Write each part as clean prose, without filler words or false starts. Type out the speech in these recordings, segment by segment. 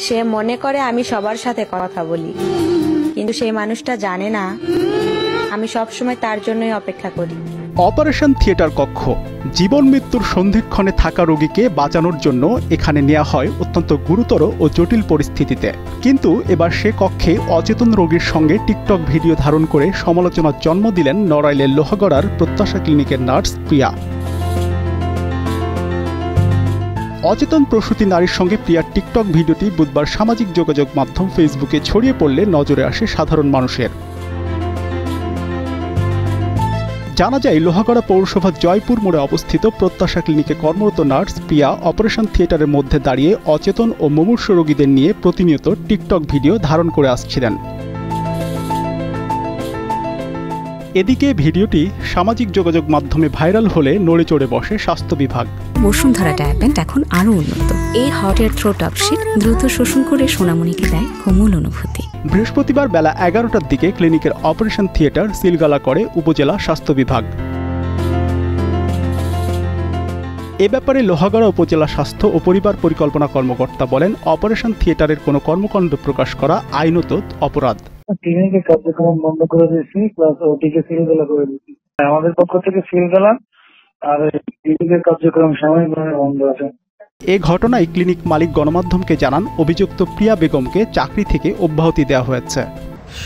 সে মনে করে আমি সবার সাথে কথা বলি, কিন্তু সেই মানুষটা জানে না আমি সবসময় তার জন্যই অপেক্ষা করি। অপারেশন থিয়েটার কক্ষ জীবন মৃত্যুর সন্ধিক্ষণে থাকা রোগীকে বাঁচানোর জন্য এখানে নেওয়া হয় অত্যন্ত গুরুতর ও জটিল পরিস্থিতিতে। কিন্তু এবার সে কক্ষে অচেতন রোগীর সঙ্গে টিকটক ভিডিও ধারণ করে সমালোচনার জন্ম দিলেন নড়াইলের লোহাগড়ার প্রত্যাশা ক্লিনিকের নার্স প্রিয়া। অচেতন প্রসূতি নারীর সঙ্গে প্রিয়ার টিকটক ভিডিওটি বুধবার সামাজিক যোগাযোগ মাধ্যম ফেসবুকে ছড়িয়ে পড়লে নজরে আসে সাধারণ মানুষের। জানা যায়, লোহাগড়া পৌরসভার জয়পুর মোড়ে অবস্থিত প্রত্যাশা ক্লিনিকে কর্মরত নার্স প্রিয়া অপারেশন থিয়েটারের মধ্যে দাঁড়িয়ে অচেতন ও মুমূর্ষু রোগীদের নিয়ে প্রতিনিয়ত টিকটক ভিডিও ধারণ করে আসছিলেন। এদিকে ভিডিওটি সামাজিক যোগাযোগ মাধ্যমে ভাইরাল হলে নড়ে চড়ে বসে স্বাস্থ্য বিভাগ। বসুন্ধরা ট্যাবলেট এখন আরো উন্নত। এই হট এয়ার থ্রোট আপশিট দ্রুত শোষণ করে সোনামণিকে দেয় কোমল অনুভূতি। বৃহস্পতিবার বেলা 11টার দিকে ক্লিনিকের অপারেশন থিয়েটার সিলগালা করে উপজেলা স্বাস্থ্য বিভাগ। এ ব্যাপারে লোহাগড়া উপজেলা স্বাস্থ্য ও পরিবার পরিকল্পনা কর্মকর্তা বলেন, অপারেশন থিয়েটারের কোনো কর্মকাণ্ড প্রকাশ করা আইনত অপরাধ। ক্লিনিকের কার্যক্রম বন্ধ করে দিয়েছি, প্লাস ওটিকে সিলগালা করে দিয়েছি। আমাদের পক্ষ থেকে সিলগালা আর ক্লিনিকের কার্যক্রম সাময়িকভাবে বন্ধ আছে। এ ঘটনায় ক্লিনিক মালিক গণমাধ্যমকে জানান, অভিযুক্ত প্রিয়া বেগমকে চাকরি থেকে অব্যাহতি দেওয়া হয়েছে।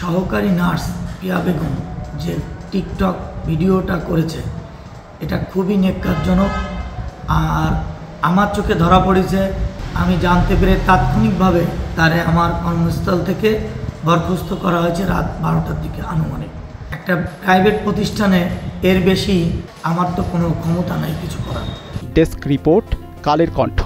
সহকারী নার্স প্রিয়া বেগম যে টিকটক ভিডিওটা করেছে, এটা খুবই ন্যাক্কারজনক। আর আমার চোখে ধরা পড়েছে, আমি জানতে পেরে তাৎক্ষণিকভাবে তারে আমার কর্মস্থল থেকে বরখাস্ত করা হয়েছে রাত 12টার দিকে আনুমানিক। একটা প্রাইভেট প্রতিষ্ঠানে এর বেশি আমার তো কোনো ক্ষমতা নাই কিছু করার। Desk report, Kaler Kantho.